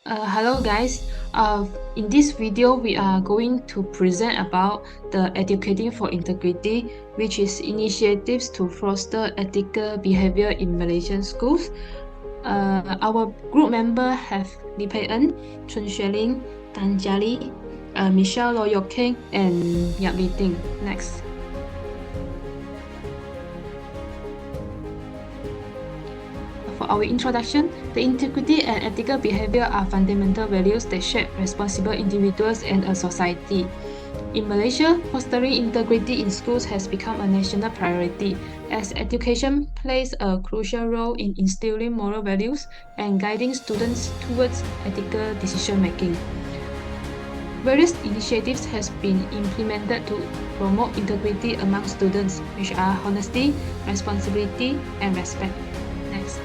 Hello guys. In this video, we are going to present about the Educating for Integrity, which is initiatives to foster ethical behavior in Malaysian schools. Our group member have Li Pei En, Chun Xueling, Tan Jiali, Michelle Lo Yok Keng, and Yap Li Ting. Next. For our introduction, the integrity and ethical behavior are fundamental values that shape responsible individuals and a society. In Malaysia, fostering integrity in schools has become a national priority, as education plays a crucial role in instilling moral values and guiding students towards ethical decision-making. Various initiatives have been implemented to promote integrity among students, which are honesty, responsibility, and respect. Next.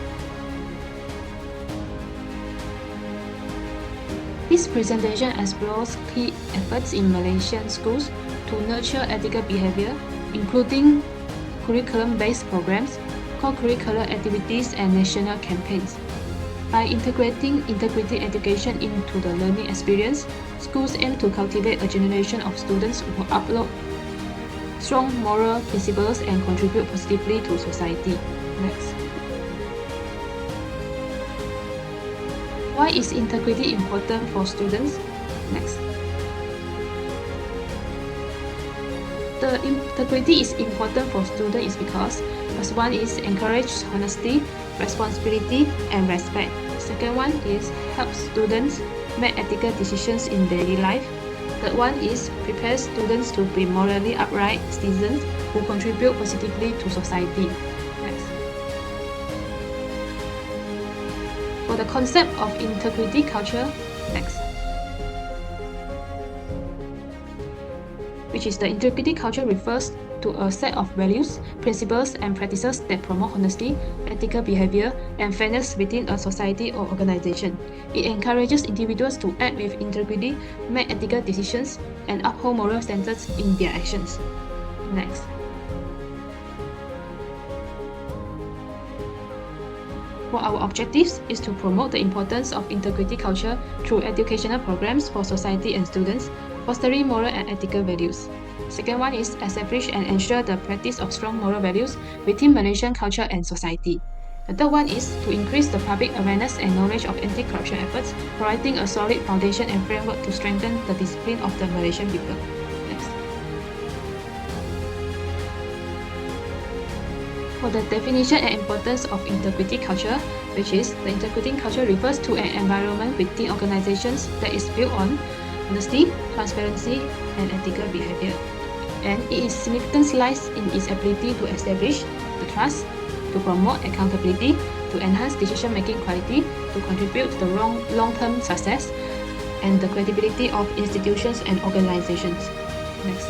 This presentation explores key efforts in Malaysian schools to nurture ethical behavior, including curriculum-based programs, co-curricular activities, and national campaigns. By integrating integrity education into the learning experience, schools aim to cultivate a generation of students who uphold strong moral principles and contribute positively to society. Next. Why is integrity important for students? Next. The integrity is important for students because first one is encourage honesty, responsibility, and respect. Second one is help students make ethical decisions in daily life. Third one is prepare students to be morally upright citizens who contribute positively to society. Next. For the concept of integrity culture, next. Which is the integrity culture refers to a set of values, principles, and practices that promote honesty, ethical behavior, and fairness within a society or organization. It encourages individuals to act with integrity, make ethical decisions, and uphold moral standards in their actions. Next. For our objectives is to promote the importance of integrity culture through educational programs for society and students, fostering moral and ethical values. Second one is establish and ensure the practice of strong moral values within Malaysian culture and society. The third one is to increase the public awareness and knowledge of anti-corruption efforts, providing a solid foundation and framework to strengthen the discipline of the Malaysian people. Next. For the definition and importance of integrity culture, which is the integrity culture refers to an environment within organizations that is built on honesty, transparency, and ethical behavior. And its significance lies in its ability to establish the trust, to promote accountability, to enhance decision-making quality, to contribute to the long-term success, and the credibility of institutions and organizations. Next.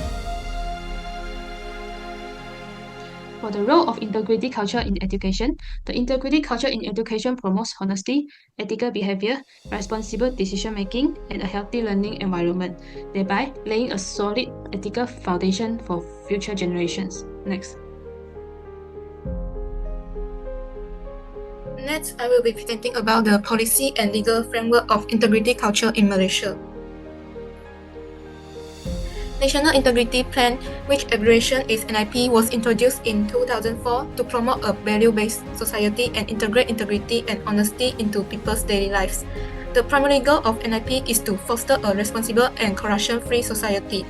For the role of integrity culture in education, the integrity culture in education promotes honesty, ethical behavior, responsible decision-making, and a healthy learning environment, thereby laying a solid ethical foundation for future generations. Next. Next, I will be presenting about the policy and legal framework of integrity culture in Malaysia. National Integrity Plan, which abbreviation is NIP, was introduced in 2004 to promote a value-based society and integrate integrity and honesty into people's daily lives. The primary goal of NIP is to foster a responsible and corruption-free society.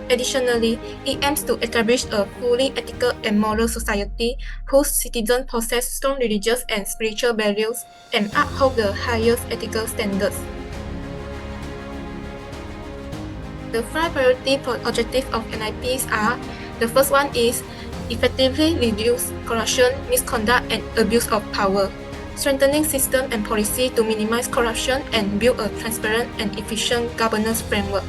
Additionally, it aims to establish a fully ethical and moral society whose citizens possess strong religious and spiritual values and uphold the highest ethical standards. The five priority objectives of NIPs are: the first one is effectively reduce corruption, misconduct, and abuse of power, strengthening system and policy to minimize corruption and build a transparent and efficient governance framework.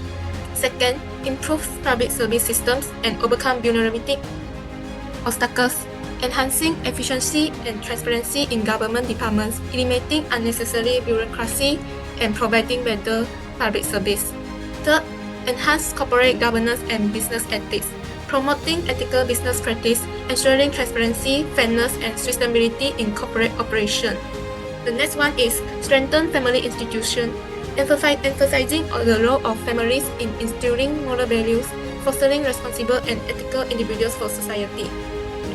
Second, improve public service systems and overcome vulnerability obstacles, enhancing efficiency and transparency in government departments, eliminating unnecessary bureaucracy, and providing better public service. Third, enhance corporate governance and business ethics, promoting ethical business practice, ensuring transparency, fairness, and sustainability in corporate operation. The next one is strengthen family institutions, emphasizing on the role of families in instilling moral values, fostering responsible and ethical individuals for society.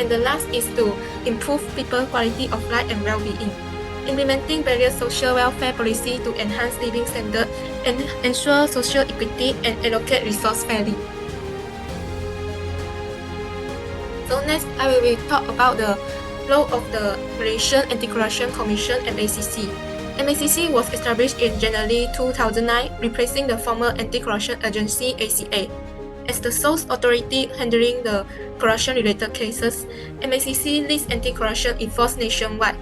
And the last is to improve people's quality of life and well-being, implementing various social welfare policy to enhance living standards and ensure social equity and allocate resources fairly. So next, I will talk about the role of the Malaysian Anti-Corruption Commission (MACC). MACC was established in January 2009, replacing the former anti-corruption agency ACA. As the sole authority handling the corruption-related cases, MACC leads anti-corruption efforts nationwide.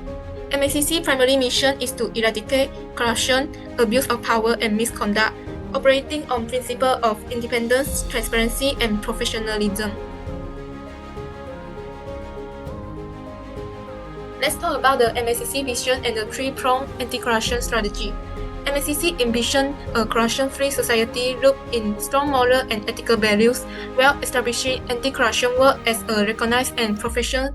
MACC's primary mission is to eradicate corruption, abuse of power, and misconduct, operating on principles of independence, transparency, and professionalism. Let's talk about the MACC vision and the three-pronged anti-corruption strategy. MACC envisions a corruption-free society rooted in strong moral and ethical values, while establishing anti-corruption work as a recognized and professional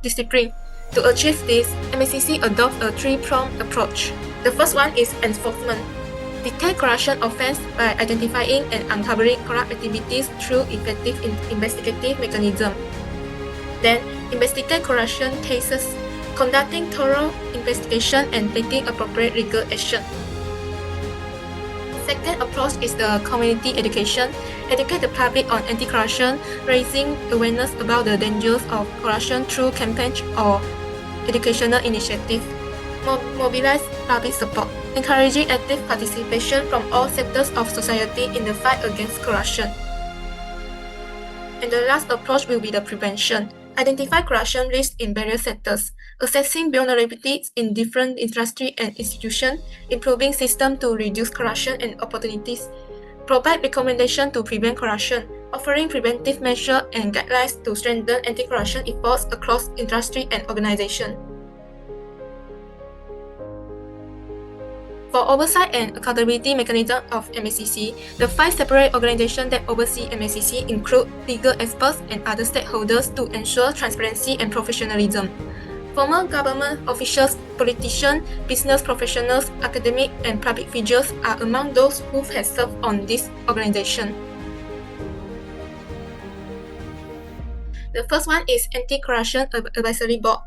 discipline. To achieve this, MACC adopts a three-pronged approach. The first one is enforcement. Detect corruption offense by identifying and uncovering corrupt activities through effective investigative mechanisms. Then, investigate corruption cases, conducting thorough investigation and taking appropriate legal action. Second approach is the community education. Educate the public on anti-corruption, raising awareness about the dangers of corruption through campaigns or educational initiatives. Mobilize public support, encouraging active participation from all sectors of society in the fight against corruption. And the last approach will be the prevention. Identify corruption risks in various sectors, assessing vulnerabilities in different industries and institutions, improving systems to reduce corruption and opportunities, provide recommendations to prevent corruption, offering preventive measures and guidelines to strengthen anti-corruption efforts across industry and organizations. For oversight and accountability mechanism of MACC, the 5 separate organizations that oversee MACC include legal experts and other stakeholders to ensure transparency and professionalism. Former government officials, politicians, business professionals, academic, and public figures are among those who have served on this organization. The first one is Anti-Corruption Advisory Board.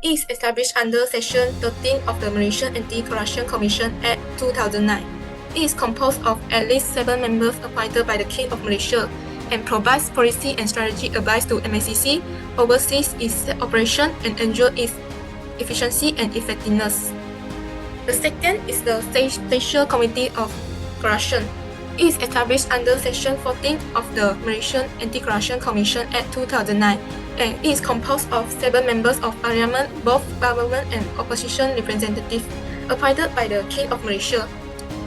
It is established under Section 13 of the Malaysian Anti-Corruption Commission Act 2009. It is composed of at least 7 members appointed by the King of Malaysia and provides policy and strategy advice to MACC, oversees its operation, and ensures its efficiency and effectiveness. The second is the Special Committee of Corruption. It is established under Section 14 of the Malaysian Anti-Corruption Commission Act 2009. And it is composed of 7 members of parliament, both government and opposition representatives, appointed by the King of Malaysia.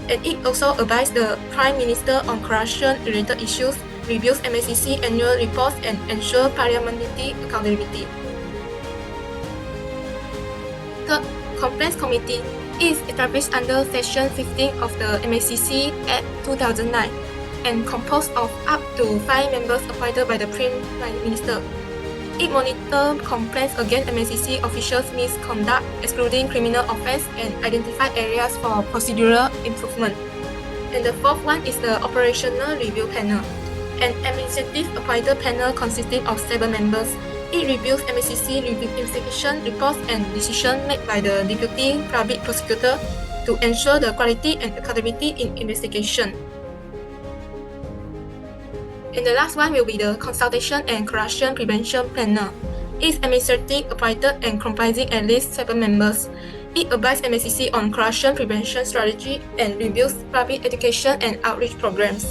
And it also advises the Prime Minister on corruption-related issues, reviews MACC annual reports, and ensures parliamentary accountability. Third, Complaints Committee. It is established under Section 15 of the MACC Act 2009 and composed of up to 5 members appointed by the Prime Minister. It monitors complaints against MACC officials' misconduct, excluding criminal offences, and identify areas for procedural improvement. And the fourth one is the Operational Review Panel, an administrative appointed panel consisting of 7 members. It reviews MACC investigation reports and decisions made by the Deputy Public Prosecutor to ensure the quality and accountability in investigation. And the last one will be the Consultation and Corruption Prevention Panel. It is administrative appointed and comprising at least 7 members. It advises MACC on corruption prevention strategy and reviews public education and outreach programs.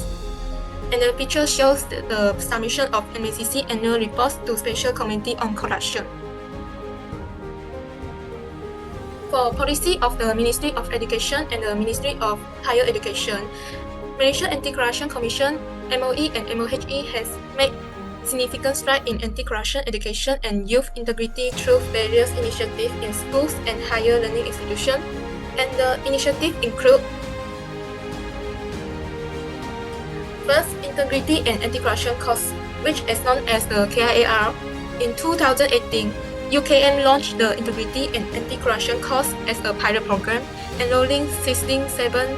And the picture shows the submission of MACC annual reports to Special Committee on Corruption. For policy of the Ministry of Education and the Ministry of Higher Education, Malaysian Anti-Corruption Commission MOE and MOHE has made significant strides in anti-corruption education and youth integrity through various initiatives in schools and higher learning institutions. And the initiatives include: first, Integrity and Anti-Corruption Course, which is known as the KIAR. In 2018, UKM launched the Integrity and Anti-Corruption Course as a pilot program, enrolling 67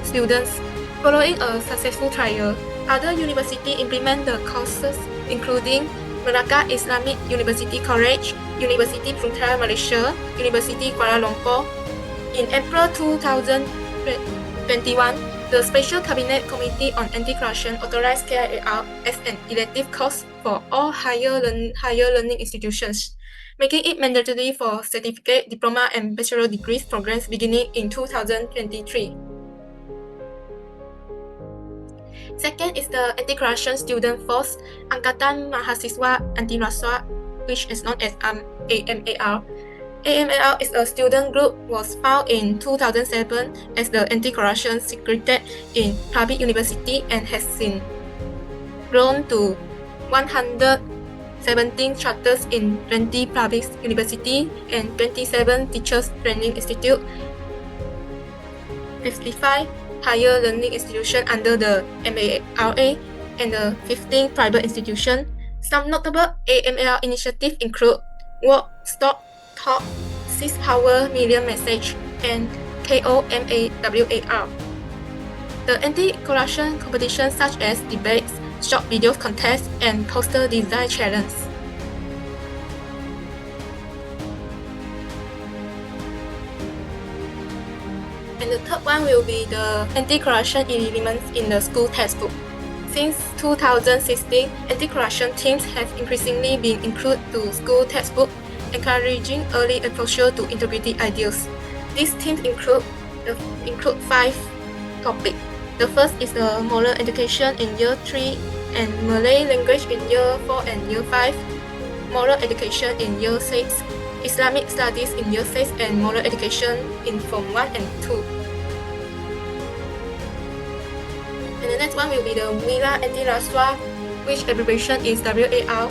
students. Following a successful trial, other universities implement the courses including Malacca Islamic University College, University Putra Malaysia, University Kuala Lumpur. In April 2021, the Special Cabinet Committee on Anti-Corruption authorized KIAR as an elective course for all higher learning institutions, making it mandatory for certificate, diploma, and bachelor degrees programs beginning in 2023. Second is the Anti-Corruption Student Force, Angkatan Mahasiswa Anti Rasuah, which is known as AMAR. AMAR is a student group was founded in 2007 as the Anti-Corruption Secretariat in public university and has since grown to 117 chapters in 20 public university and 27 teachers training institute, 55 higher learning institutions under the MARA, and 15 private institutions. Some notable AMAR initiatives include Work, Stop, Talk, Seize Power Million Message, and KOMAWAR. The anti-corruption competitions such as debates, short video contests, and poster design challenge. And the third one will be the anti-corruption elements in the school textbook. Since 2016, anti-corruption themes have increasingly been included to school textbook, encouraging early exposure to integrity ideals. These themes include 5 topics. The first is the moral education in year 3 and Malay language in year 4 and year 5, moral education in year 6, Islamic studies in year 6, and moral education in Form 1 and 2. And the next one will be the Wira Anti-Rasuah, which abbreviation is WAR,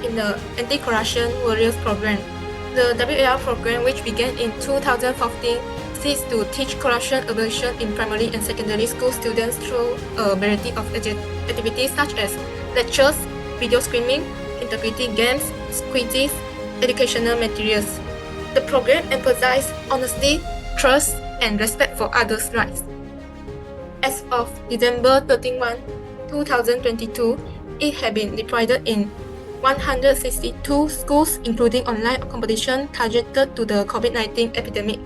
in the Anti-Corruption Warriors Program. The WAR program, which began in 2014, seeks to teach corruption abolition in primary and secondary school students through a variety of activities such as lectures, video screening, integrity games, quizzes, educational materials. The program emphasizes honesty, trust, and respect for others' rights. As of December 31, 2022, it had been deployed in 162 schools, including online competition targeted to the COVID-19 epidemic.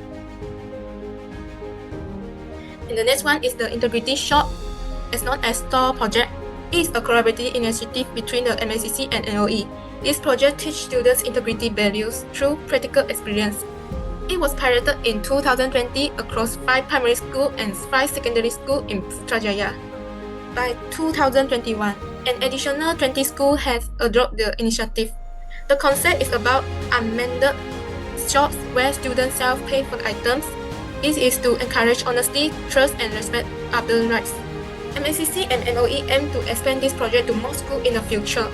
And the next one is the Integrity Shop, as known as STOR project. It is a collaborative initiative between the MACC and NOE. This project teaches students integrity values through practical experience. It was piloted in 2020 across 5 primary schools and 5 secondary schools in Putrajaya. By 2021, an additional 20 schools have adopted the initiative. The concept is about unmanned shops where students self-pay for items. This is to encourage honesty, trust, and respect other rights. MACC and NOE aim to expand this project to more schools in the future.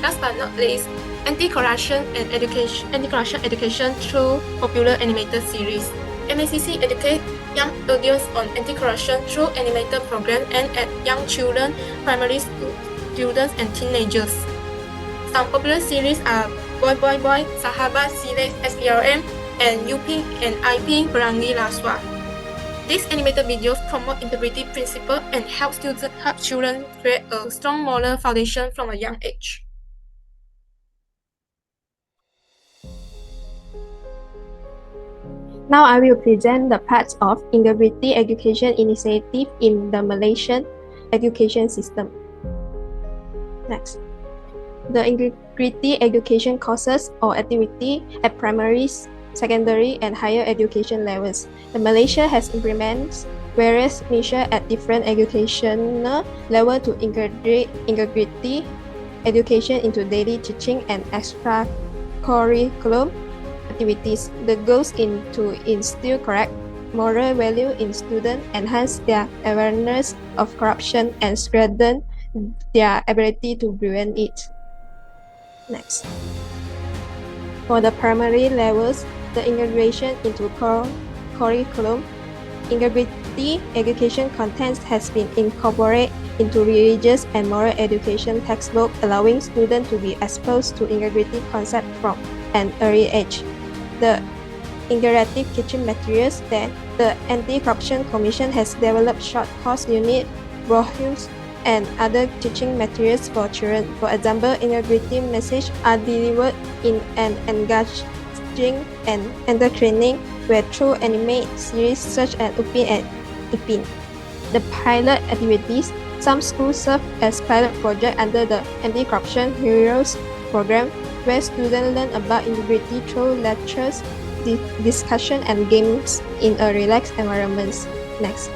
Last but not least, anti-corruption education through popular animated series. MACC educates young audience on anti-corruption through animated programs and at young children, primary school students, and teenagers. Some popular series are Boy Boy Boy, Sahabat Silat SPRM, and Uping and Iping Perangi Rasuah. These animated videos promote integrity principles and help children create a strong moral foundation from a young age. Now I will present the parts of integrity education initiative in the Malaysian education system. Next. The integrity education courses or activity at primary, secondary, and higher education levels. The Malaysia has implemented various measures at different educational levels to integrate integrity education into daily teaching and extracurriculum activities. The goals is to instill correct moral value in students, enhance their awareness of corruption, and strengthen their ability to prevent it. Next. For the primary levels, the integration into curriculum, integrity education content has been incorporated into religious and moral education textbook, allowing students to be exposed to integrity concepts from an early age. The interactive teaching materials, then the Anti-Corruption Commission has developed short course unit, brochures, and other teaching materials for children. For example, integrity messages are delivered in an engaging and entertaining way through anime series such as Upin and Ipin. The pilot activities. Some schools serve as pilot projects under the Anti-Corruption Heroes program, where students learn about integrity through lectures, discussion, and games in a relaxed environment. Next.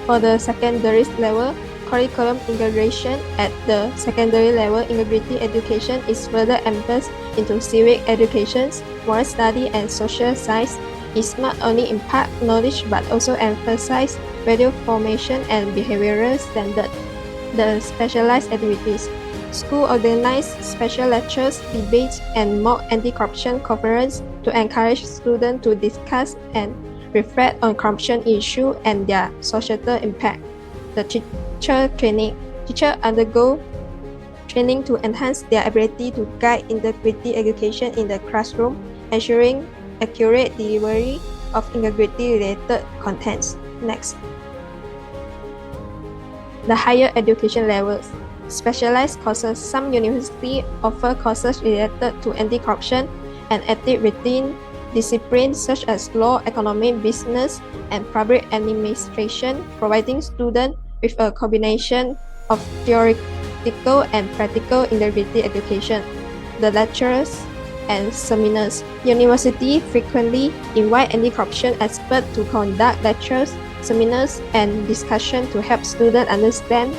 For the secondary level, curriculum integration at the secondary level, integrity education is further emphasized into civic education, moral study, and social science. It not only impart knowledge but also emphasize value formation and behavioral standards. The specialized activities. School organize special lectures, debates, and mock anti-corruption conferences to encourage students to discuss and reflect on corruption issues and their societal impact. The teacher training. Teachers undergo training to enhance their ability to guide integrity education in the classroom, ensuring accurate delivery of integrity-related contents. Next. The higher education levels. Specialized courses. Some universities offer courses related to anti-corruption and ethics within disciplines such as law, economic, business, and public administration, providing students with a combination of theoretical and practical integrity education. The lectures and seminars. Universities frequently invite anti-corruption experts to conduct lectures, seminars, and discussion to help students understand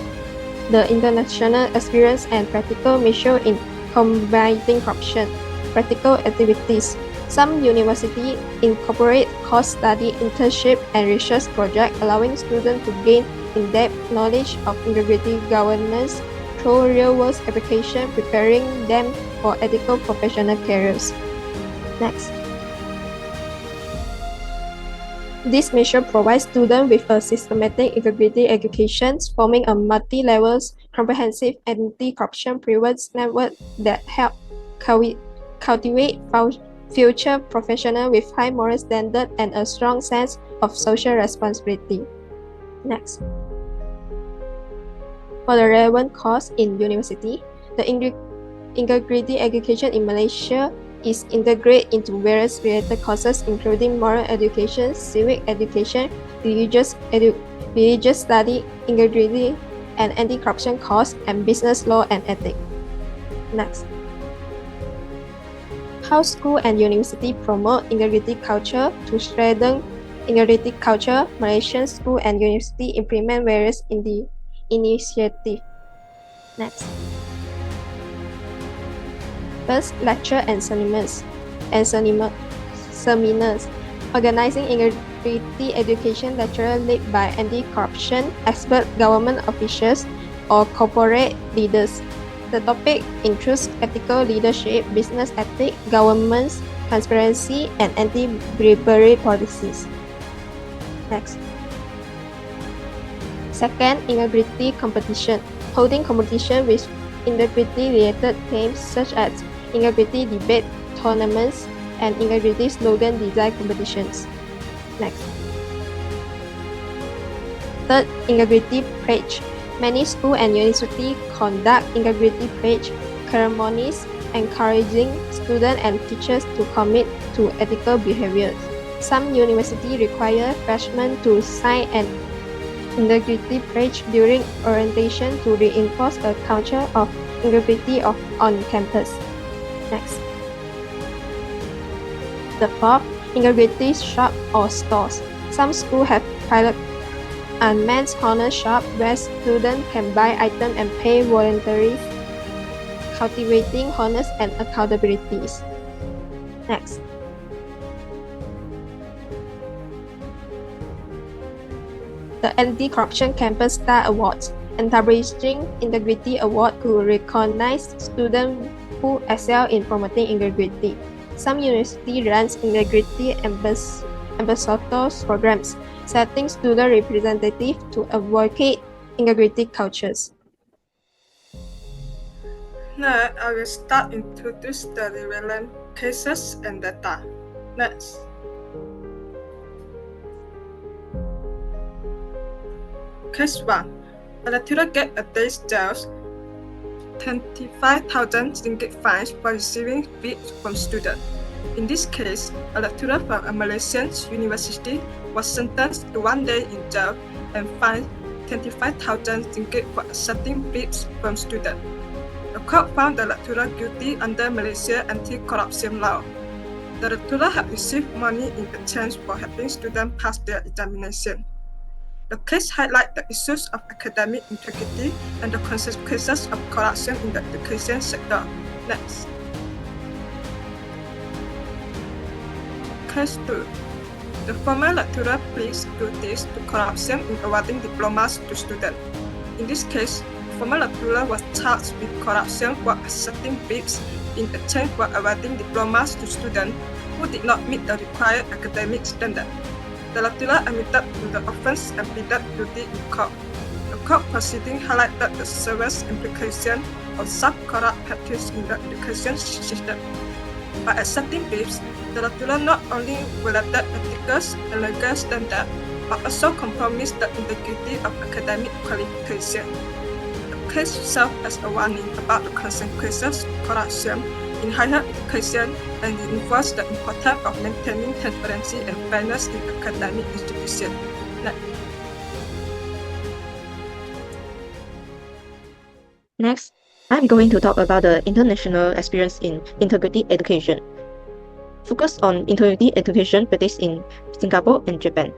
the international experience and practical mission in combating corruption. Practical activities. Some universities incorporate course study, internship, and research projects, allowing students to gain in-depth knowledge of integrity governance through real-world application, preparing them for ethical professional careers. Next. This measure provides students with a systematic integrity education, forming a multi-level, comprehensive anti-corruption prevention network that help cultivate future professionals with high moral standards and a strong sense of social responsibility. Next. For the relevant course in university, the integrity education in Malaysia is integrated into various related courses including moral education, civic education, religious study, integrity and anti-corruption course, and business law and ethics. Next. How school and university promote integrity culture. To strengthen integrity culture, Malaysian school and university implement various initiatives. Next. First, lecture and seminars. Organizing integrity education lecture led by anti-corruption expert, government officials, or corporate leaders. The topic includes ethical leadership, business ethics, governance, transparency, and anti-bribery policies. Next. Second, integrity competition. Holding competition with integrity-related themes such as integrity debate tournaments and integrity slogan design competitions. Next. Third, integrity pledge. Many schools and universities conduct integrity pledge ceremonies, encouraging students and teachers to commit to ethical behaviors. Some universities require freshmen to sign an integrity pledge during orientation to reinforce a culture of integrity on campus. Next. The fourth, integrity shop or stores. Some schools have pilot unmanned corner shop where students can buy items and pay voluntarily, cultivating honest and accountabilities. Next. The Anti-Corruption Campus Star Awards, establishing integrity award to recognize students who excel in promoting integrity. Some universities run integrity ambassadors programs, setting student representatives to advocate integrity cultures. Now, I will start introduce the relevant cases and data. Next. Case 1. A lecturer gets a day's jail, 25,000 ringgit fines for receiving bids from students. In this case, a lecturer from a Malaysian university was sentenced to 1 day in jail and fined 25,000 ringgit for accepting bids from students. The court found the lecturer guilty under Malaysia anti-corruption law. The lecturer had received money in exchange for helping students pass their examination. The case highlights the issues of academic integrity and the consequences of corruption in the education sector. Next. Case 2. The former lecturer pleads guilty to corruption in awarding diplomas to students. In this case, the former lecturer was charged with corruption for accepting bids in exchange for awarding diplomas to students who did not meet the required academic standard. The lecturer admitted to the offense and pleaded guilty in court. The court proceeding highlighted the serious implications of such corrupt practice in the education system. By accepting bids, the lecturer not only violated ethical and legal standards, but also compromised the integrity of academic qualification. The case serves as a warning about the consequences of corruption in higher education and reinforce the importance of maintaining transparency and fairness in academic institutions. Next, I'm going to talk about the international experience in integrity education. Focus on integrity education practice in Singapore and Japan.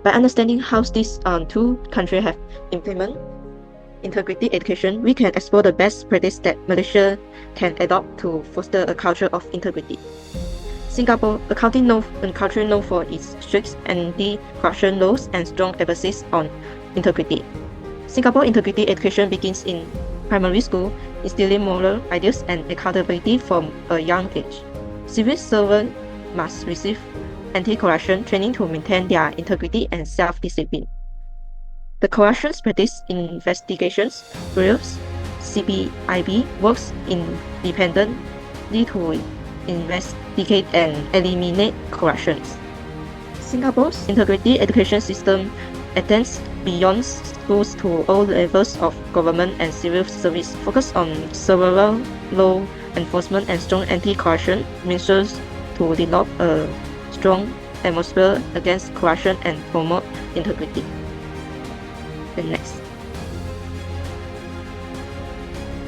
By understanding how these two countries have implemented integrity education, we can explore the best practice that Malaysia can adopt to foster a culture of integrity. Singapore, a country known for its strict anti-corruption laws and strong emphasis on integrity. Singapore integrity education begins in primary school, instilling moral ideals and accountability from a young age. Civil servants must receive anti-corruption training to maintain their integrity and self-discipline. The Corruption Practice Investigations Bureau's CPIB works independently to investigate and eliminate corruption. Singapore's integrity education system extends beyond schools to all levels of government and civil service, focus on several law enforcement and strong anti-corruption measures to develop a strong atmosphere against corruption and promote integrity. The next.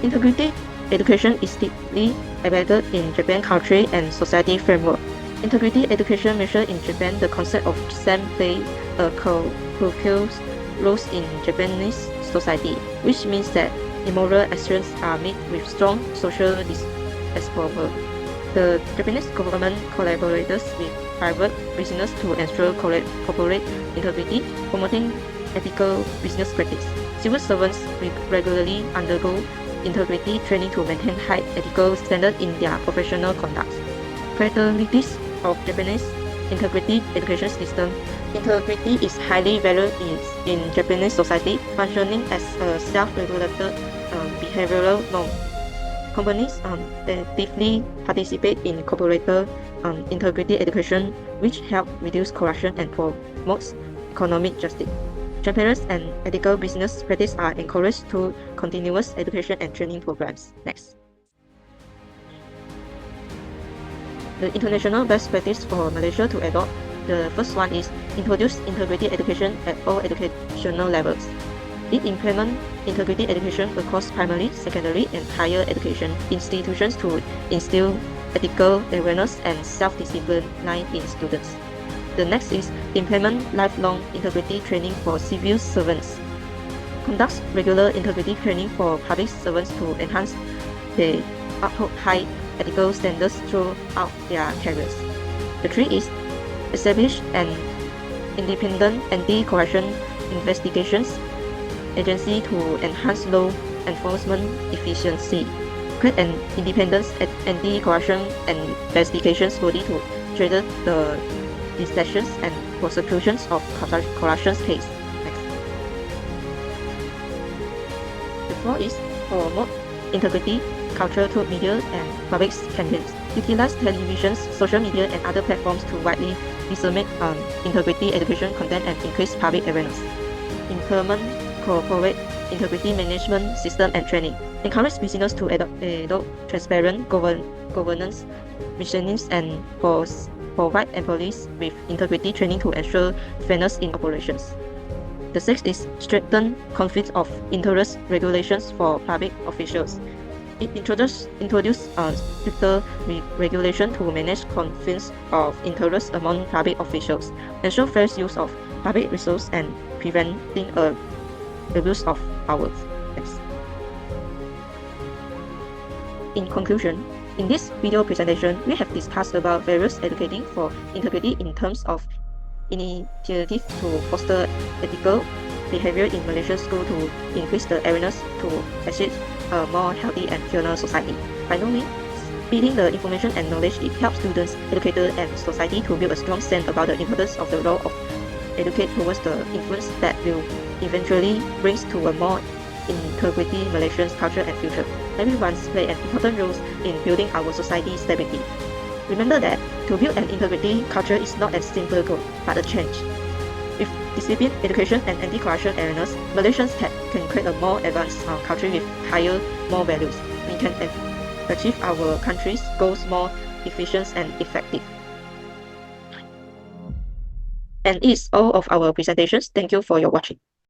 Integrity education is deeply embedded in Japan culture and society framework. Integrity education measures in Japan the concept of SAM play a crucial role in Japanese society, which means that immoral actions are met with strong social disapproval. The Japanese government collaborates with private business to ensure corporate integrity, promoting ethical business practice. Civil servants regularly undergo integrity training to maintain high ethical standards in their professional conduct. Characteristics of Japanese integrity education system. Integrity is highly valued in Japanese society, functioning as a self-regulated behavioral norm. Companies actively participate in corporate integrity education, which help reduce corruption and promotes economic justice. Transparency and ethical business practice are encouraged through continuous education and training programs. Next. The international best practice for Malaysia to adopt. The first one is introduce integrity education at all educational levels. It implements integrity education across primary, secondary, and higher education institutions to instill ethical awareness and self-discipline in students. The next is implement lifelong integrity training for civil servants. Conducts regular integrity training for public servants to enhance the uphold high ethical standards throughout their careers. The three is establish an independent anti-corruption investigations agency to enhance law enforcement efficiency. Create an independent anti-corruption investigations body to trigger the detections and prosecutions of corruption cases. Next. The fourth is promote integrity culture through media and public campaigns, utilize televisions, social media, and other platforms to widely disseminate integrity education content and increase public awareness. Implement corporate integrity management system and training. Encourage business to adopt transparent governance mechanisms and provide employees with integrity training to ensure fairness in operations. The sixth is strengthen conflict of interest regulations for public officials. It introduced stricter regulation to manage conflicts of interest among public officials, ensure fair use of public resources, and preventing abuse of power. Next. In conclusion, in this video presentation, we have discussed about various educating for integrity in terms of initiative to foster ethical behavior in Malaysian school to increase the awareness to achieve a more healthy and fairer society. Finally, spreading the information and knowledge, it helps students, educators, and society to build a strong sense about the importance of the role of educate towards the influence that will eventually bring to a more integrity Malaysian's culture and future. Everyone's play an important role in building our society's stability. Remember that to build an integrity culture is not a simple goal, but a change. With discipline, education, and anti-corruption awareness, Malaysians can create a more advanced culture with higher, more values. We can achieve our country's goals more efficient and effective. And it's all of our presentations. Thank you for your watching.